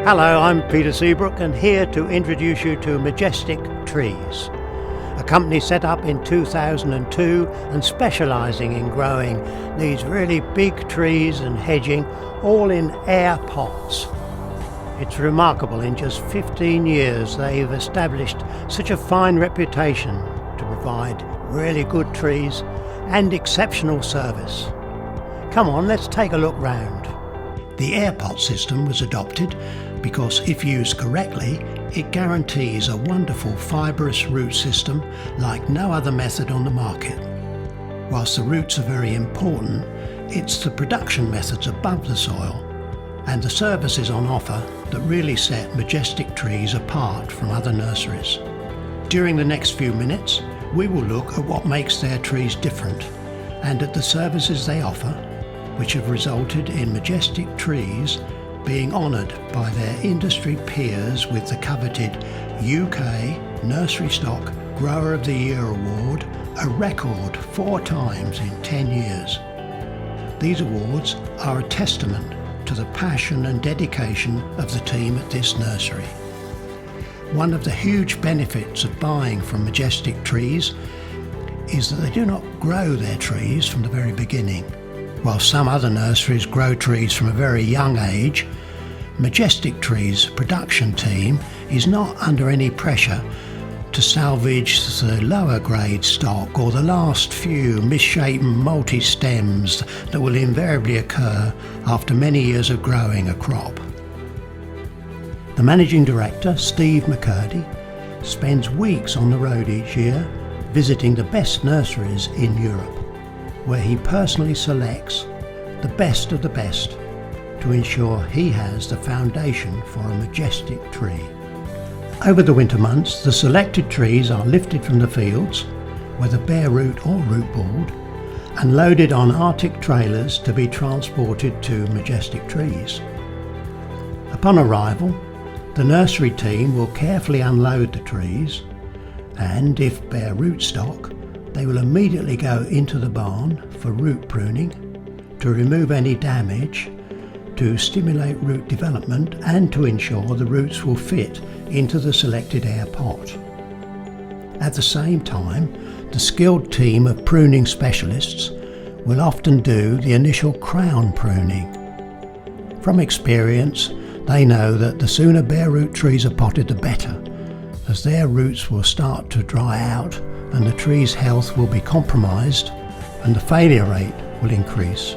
Hello, I'm Peter Seabrook and here to introduce you to Majestic Trees, a company set up in 2002 and specialising in growing these really big trees and hedging all in air pots. It's remarkable, in just 15 years they've established such a fine reputation to provide really good trees and exceptional service. Come on, let's take a look round. The air pot system was adopted because if used correctly, it guarantees a wonderful fibrous root system like no other method on the market. Whilst the roots are very important, it's the production methods above the soil and the services on offer that really set Majestic Trees apart from other nurseries. During the next few minutes, we will look at what makes their trees different and at the services they offer, which have resulted in Majestic Trees being honoured by their industry peers with the coveted UK Nursery Stock Grower of the Year Award, a record 4 times in 10 years. These awards are a testament to the passion and dedication of the team at this nursery. One of the huge benefits of buying from Majestic Trees is that they do not grow their trees from the very beginning. While some other nurseries grow trees from a very young age, Majestic Trees' production team is not under any pressure to salvage the lower grade stock or the last few misshapen multi-stems that will invariably occur after many years of growing a crop. The Managing Director, Steve McCurdy, spends weeks on the road each year visiting the best nurseries in Europe, where he personally selects the best of the best to ensure he has the foundation for a majestic tree. Over the winter months, the selected trees are lifted from the fields, whether bare root or root balled, and loaded on Arctic trailers to be transported to Majestic Trees. Upon arrival, the nursery team will carefully unload the trees, and if bare root stock, they will immediately go into the barn for root pruning, to remove any damage, to stimulate root development and to ensure the roots will fit into the selected air pot. At the same time, the skilled team of pruning specialists will often do the initial crown pruning. From experience, they know that the sooner bare root trees are potted the better, as their roots will start to dry out and the tree's health will be compromised and the failure rate will increase.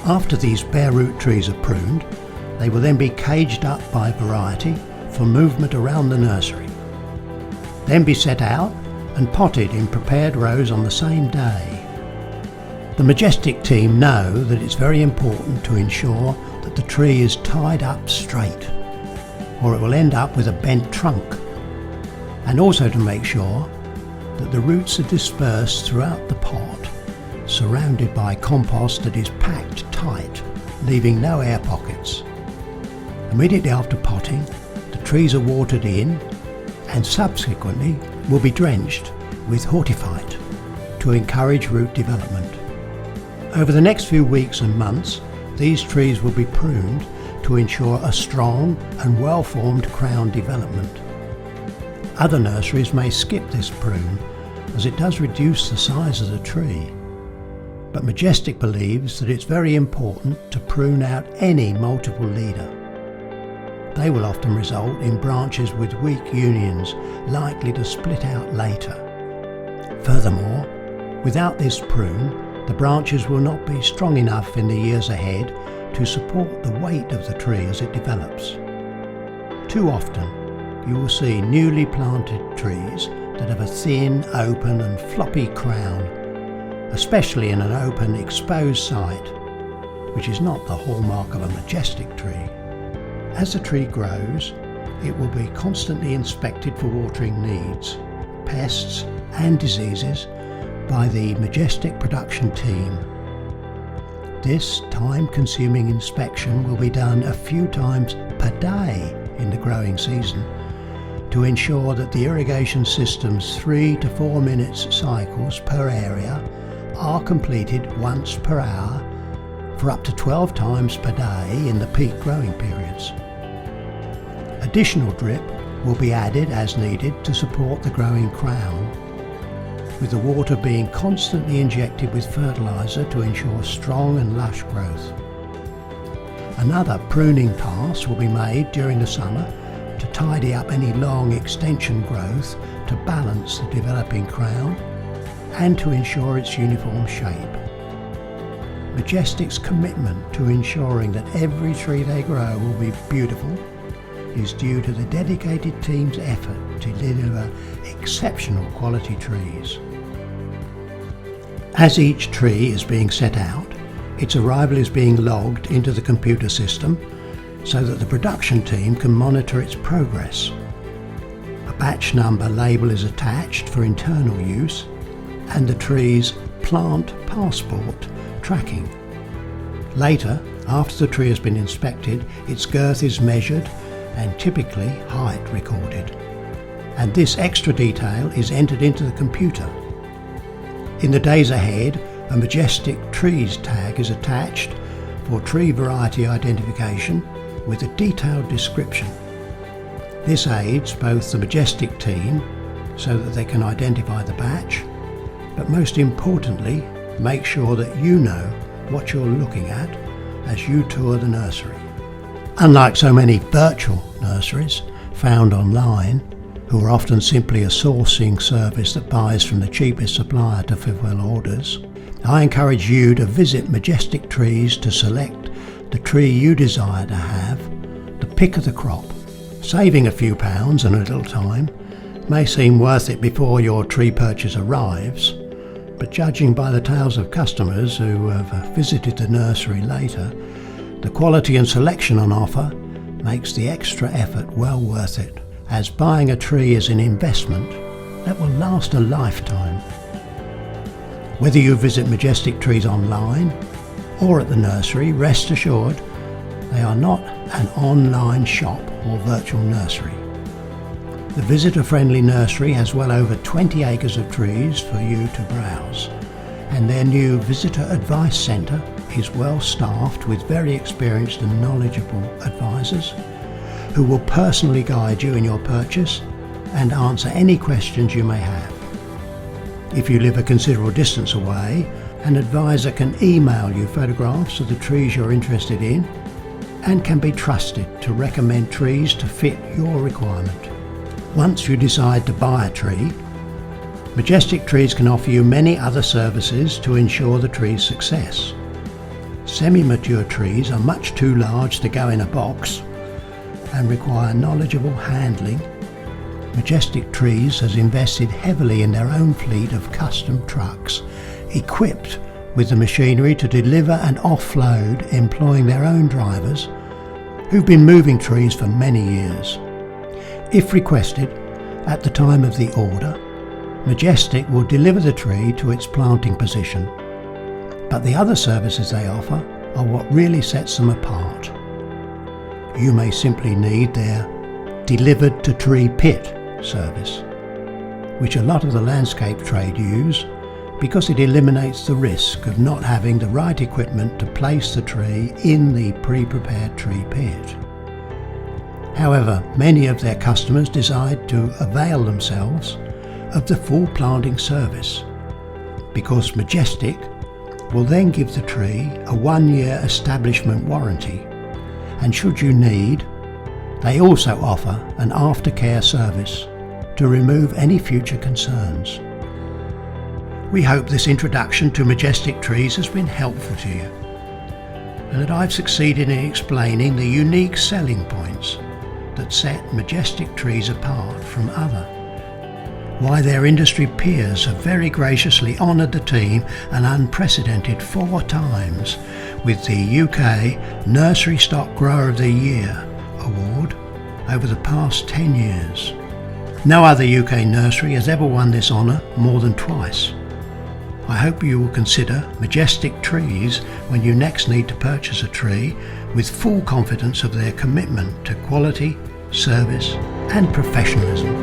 After these bare root trees are pruned, they will then be caged up by variety for movement around the nursery, then be set out and potted in prepared rows on the same day. The Majestic team know that it's very important to ensure that the tree is tied up straight, or it will end up with a bent trunk, and also to make sure that the roots are dispersed throughout the pot, surrounded by compost that is packed tight, leaving no air pockets. Immediately after potting, the trees are watered in and subsequently will be drenched with hortiphyte to encourage root development. Over the next few weeks and months, these trees will be pruned to ensure a strong and well-formed crown development. Other nurseries may skip this prune as it does reduce the size of the tree. But Majestic believes that it's very important to prune out any multiple leader. They will often result in branches with weak unions likely to split out later. Furthermore, without this prune, the branches will not be strong enough in the years ahead to support the weight of the tree as it develops. Too often, you will see newly planted trees that have a thin, open and floppy crown, especially in an open, exposed site, which is not the hallmark of a Majestic tree. As the tree grows, it will be constantly inspected for watering needs, pests and diseases by the Majestic production team. This time-consuming inspection will be done a few times per day in the growing season to ensure that the irrigation system's 3 to 4 minutes cycles per area are completed once per hour for up to 12 times per day in the peak growing periods. Additional drip will be added as needed to support the growing crown, with the water being constantly injected with fertiliser to ensure strong and lush growth. Another pruning pass will be made during the summer to tidy up any long extension growth to balance the developing crown and to ensure its uniform shape. Majestic's commitment to ensuring that every tree they grow will be beautiful is due to the dedicated team's effort to deliver exceptional quality trees. As each tree is being set out, its arrival is being logged into the computer system so that the production team can monitor its progress. A batch number label is attached for internal use and the tree's plant passport tracking. Later, after the tree has been inspected, its girth is measured and typically height recorded, and this extra detail is entered into the computer. In the days ahead, a Majestic Trees tag is attached for tree variety identification with a detailed description. This aids both the Majestic team so that they can identify the batch, but most importantly, make sure that you know what you're looking at as you tour the nursery. Unlike so many virtual nurseries found online, who are often simply a sourcing service that buys from the cheapest supplier to fulfill orders, I encourage you to visit Majestic Trees to select the tree you desire to have, the pick of the crop. Saving a few pounds and a little time may seem worth it before your tree purchase arrives, but judging by the tales of customers who have visited the nursery later, the quality and selection on offer makes the extra effort well worth it, as buying a tree is an investment that will last a lifetime. Whether you visit Majestic Trees online or at the nursery, rest assured they are not an online shop or virtual nursery. The visitor-friendly nursery has well over 20 acres of trees for you to browse, and their new Visitor Advice Centre is well staffed with very experienced and knowledgeable advisors who will personally guide you in your purchase and answer any questions you may have. If you live a considerable distance away, an advisor can email you photographs of the trees you're interested in and can be trusted to recommend trees to fit your requirement. Once you decide to buy a tree, Majestic Trees can offer you many other services to ensure the tree's success. Semi-mature trees are much too large to go in a box and require knowledgeable handling. Majestic Trees has invested heavily in their own fleet of custom trucks, equipped with the machinery to deliver and offload, employing their own drivers who've been moving trees for many years. If requested, at the time of the order, Majestic will deliver the tree to its planting position. But the other services they offer are what really sets them apart. You may simply need their delivered to tree pit service, which a lot of the landscape trade use because it eliminates the risk of not having the right equipment to place the tree in the pre-prepared tree pit. However, many of their customers decide to avail themselves of the full planting service because Majestic will then give the tree a 1-year establishment warranty, and should you need, they also offer an aftercare service to remove any future concerns. We hope this introduction to Majestic Trees has been helpful to you and that I've succeeded in explaining the unique selling points that set Majestic Trees apart from other. Why their industry peers have very graciously honoured the team an unprecedented 4 times with the UK Nursery Stock Grower of the Year award over the past 10 years. No other UK nursery has ever won this honour more than twice. I hope you will consider Majestic Trees when you next need to purchase a tree, with full confidence of their commitment to quality, service and professionalism.